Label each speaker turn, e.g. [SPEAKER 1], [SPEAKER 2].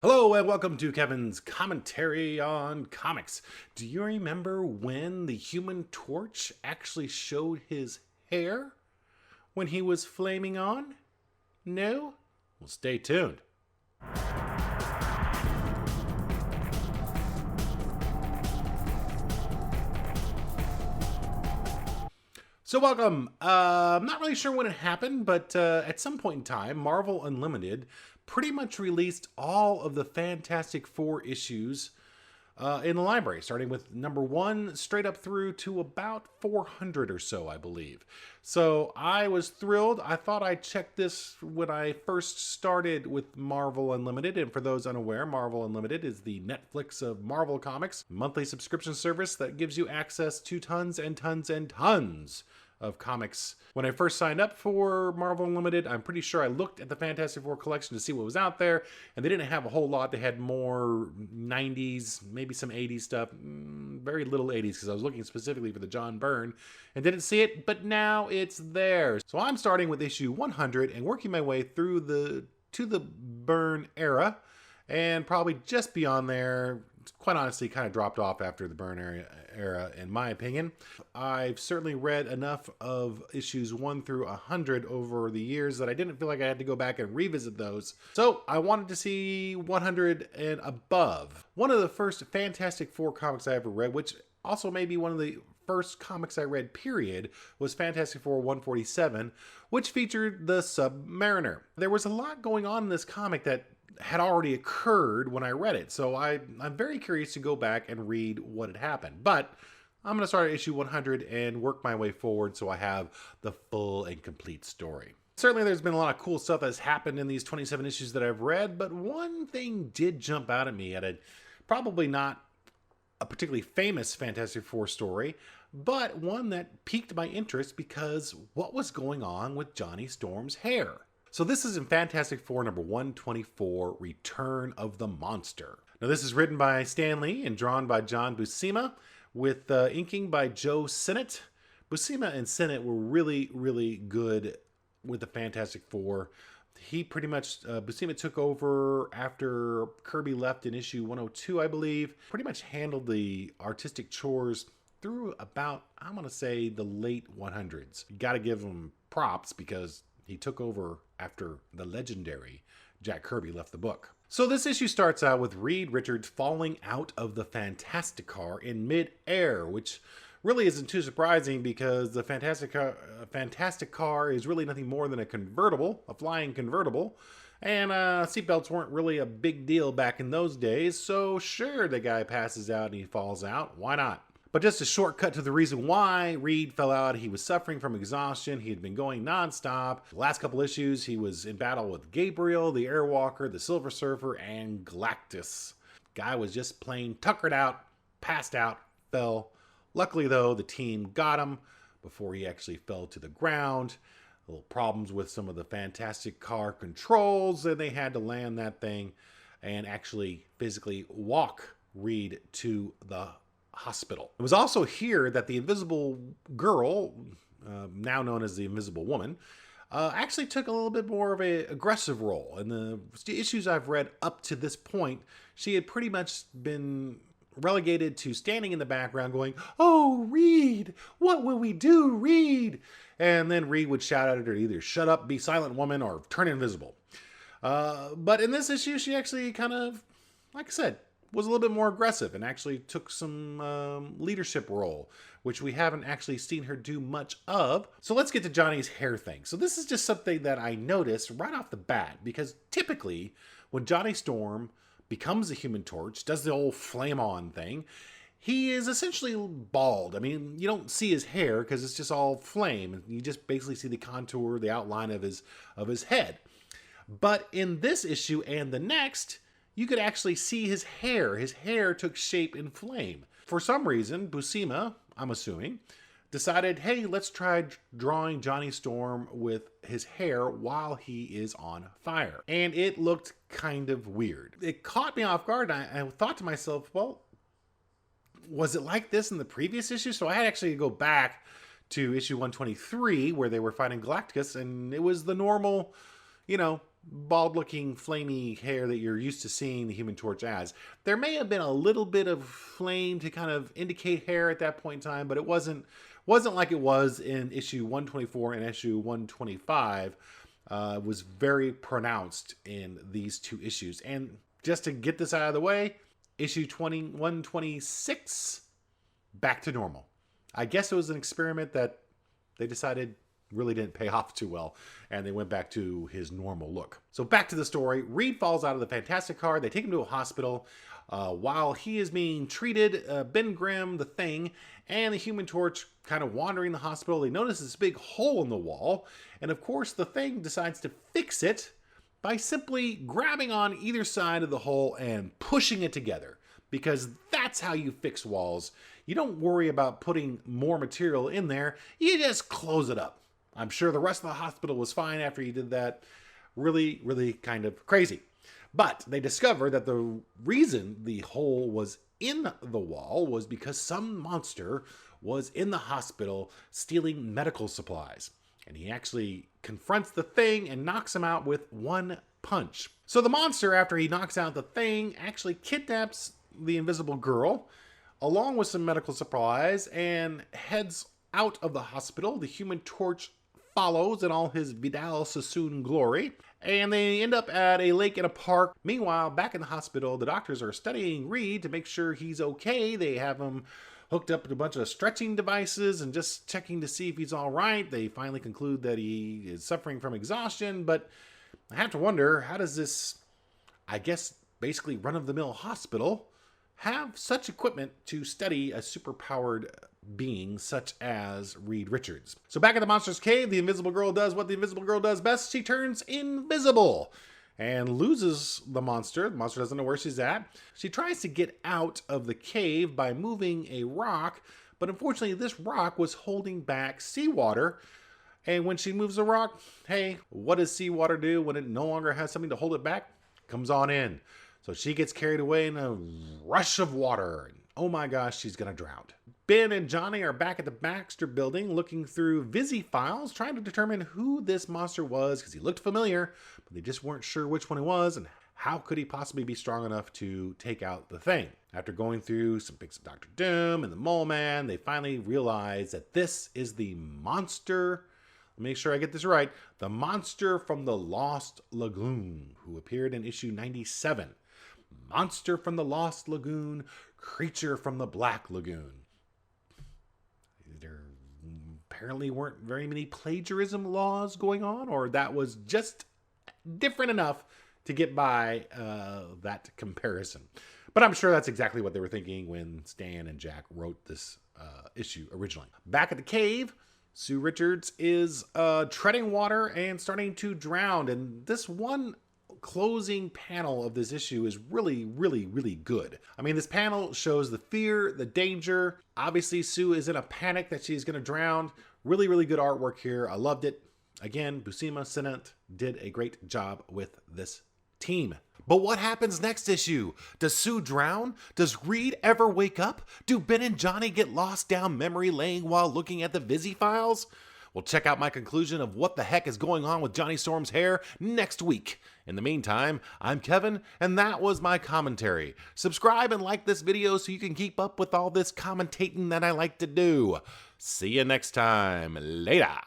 [SPEAKER 1] Hello and welcome to Kevin's commentary on comics. Do you remember when the Human Torch actually showed his hair when he was flaming on? No? Well, stay tuned. So welcome. I'm not really sure when it happened, but at some point in time, Marvel Unlimited pretty much released all of the Fantastic Four issues in the library, starting with number 1 straight up through to about 400 or so, I believe. So I was thrilled. I thought I'd check this when I first started with Marvel Unlimited. And for those unaware, Marvel Unlimited is the Netflix of Marvel Comics, monthly subscription service that gives you access to tons and tons and tons of comics. When I first signed up for Marvel Unlimited, I'm pretty sure I looked at the Fantastic Four collection to see what was out there, and they didn't have a whole lot. They had more 90s, maybe some 80s stuff, very little 80s, because I was looking specifically for the John Byrne and didn't see it, but now it's there. So I'm starting with issue 100 and working my way through to the Byrne era, and probably just beyond there. Quite honestly, kind of dropped off after the Byrne era, in my opinion. I've certainly read enough of issues 1 through 100 over the years that I didn't feel like I had to go back and revisit those. So I wanted to see 100 and above. One of the first Fantastic Four comics I ever read, which also may be one of the first comics I read, period, was Fantastic Four 147, which featured the Submariner. There was a lot going on in this comic that had already occurred when I read it, so I'm very curious to go back and read what had happened. But I'm going to start at issue 100 and work my way forward so I have the full and complete story. Certainly there's been a lot of cool stuff that's happened in these 27 issues that I've read, but one thing did jump out at me at probably not a particularly famous Fantastic Four story, but one that piqued my interest because what was going on with Johnny Storm's hair. So this is in Fantastic Four number 124, Return of the Monster. Now this is written by Stan Lee and drawn by John Buscema, with inking by Joe Sinnott. Buscema and Sinnott were really, really good with the Fantastic Four. He pretty much, Buscema took over after Kirby left in issue 102, I believe. Pretty much handled the artistic chores through about, I'm going to say, the late 100s. You got to give him props because he took over after the legendary Jack Kirby left the book. So this issue starts out with Reed Richards falling out of the Fantastic Car in mid-air, which really isn't too surprising because the Fantastic Car is really nothing more than a convertible, a flying convertible. And seatbelts weren't really a big deal back in those days, so sure, the guy passes out and he falls out. Why not? But just a shortcut to the reason why Reed fell out, he was suffering from exhaustion. He had been going nonstop. The last couple issues, he was in battle with Gabriel, the Airwalker, the Silver Surfer, and Galactus. Guy was just plain tuckered out, passed out, fell. Luckily, though, the team got him before he actually fell to the ground. Little problems with some of the Fantastic Car controls, and they had to land that thing and actually physically walk Reed to the hospital. It was also here that the Invisible Girl, now known as the Invisible Woman, actually took a little bit more of an aggressive role. In the issues I've read up to this point, she had pretty much been relegated to standing in the background going, "Oh, Reed, what will we do, Reed?" And then Reed would shout at her to either shut up, be silent woman, or turn invisible. But in this issue, she actually kind of, like I said, was a little bit more aggressive and actually took some leadership role, which we haven't actually seen her do much of. So let's get to Johnny's hair thing. So this is just something that I noticed right off the bat, because typically when Johnny Storm becomes the Human Torch, does the old flame on thing, he is essentially bald. I mean, you don't see his hair because it's just all flame. You just basically see the contour, the outline of his head. But in this issue and the next, you could actually see his hair. His hair took shape in flame. For some reason, Buscema, I'm assuming, decided, hey, let's try drawing Johnny Storm with his hair while he is on fire. And it looked kind of weird. It caught me off guard, and I thought to myself, well, was it like this in the previous issue? So I had actually to go back to issue 123 where they were fighting Galactus, and it was the normal, bald-looking, flamey hair that you're used to seeing the Human Torch as. There may have been a little bit of flame to kind of indicate hair at that point in time, but it wasn't like it was in issue 124 and issue 125. Was very pronounced in these two issues. And just to get this out of the way, issue 126, back to normal. I guess it was an experiment that they decided really didn't pay off too well, and they went back to his normal look. So back to the story. Reed falls out of the Fantastic car. They take him to a hospital. While he is being treated, Ben Grimm, the Thing, and the Human Torch kind of wandering the hospital, they notice this big hole in the wall, and of course the Thing decides to fix it by simply grabbing on either side of the hole and pushing it together, because that's how you fix walls. You don't worry about putting more material in there, you just close it up. I'm sure the rest of the hospital was fine after he did that. Really, really kind of crazy. But they discover that the reason the hole was in the wall was because some monster was in the hospital stealing medical supplies. And he actually confronts the Thing and knocks him out with one punch. So the monster, after he knocks out the Thing, actually kidnaps the Invisible Girl along with some medical supplies and heads out of the hospital. The Human Torch follows in all his Vidal Sassoon glory, and they end up at a lake in a park. Meanwhile, back in the hospital, the doctors are studying Reed to make sure he's okay. They have him hooked up to a bunch of stretching devices and just checking to see if he's all right. They finally conclude that he is suffering from exhaustion, but I have to wonder, how does this, I guess, basically run-of-the-mill hospital have such equipment to study a superpowered being such as Reed Richards? So back at the Monster's Cave, the Invisible Girl does what the Invisible Girl does best. She turns invisible and loses the monster. The monster doesn't know where she's at. She tries to get out of the cave by moving a rock, but unfortunately this rock was holding back seawater. And when she moves the rock, hey, what does seawater do when it no longer has something to hold it back? Comes on in. So she gets carried away in a rush of water. And oh my gosh, she's gonna drown. Ben and Johnny are back at the Baxter building looking through Visi files, trying to determine who this monster was, because he looked familiar, but they just weren't sure which one it was and how could he possibly be strong enough to take out the Thing. After going through some pics of Dr. Doom and the Mole Man, they finally realize that this is the monster. Let me make sure I get this right. The monster from the Lost Lagoon, who appeared in issue 97. Monster from the Lost Lagoon, creature from the Black Lagoon. There apparently weren't very many plagiarism laws going on, or that was just different enough to get by that comparison. But I'm sure that's exactly what they were thinking when Stan and Jack wrote this issue originally. Back at the cave, Sue Richards is treading water and starting to drown, and this one closing panel of this issue is really, really, really good. I mean, this panel shows the fear, the danger. Obviously, Sue is in a panic that she's going to drown. Really, really good artwork here. I loved it. Again, Buscema Sinnott did a great job with this team. But what happens next issue? Does Sue drown? Does Reed ever wake up? Do Ben and Johnny get lost down memory lane while looking at the Visi files? Well, check out my conclusion of what the heck is going on with Johnny Storm's hair next week. In the meantime, I'm Kevin, and that was my commentary. Subscribe and like this video so you can keep up with all this commentating that I like to do. See you next time. Later.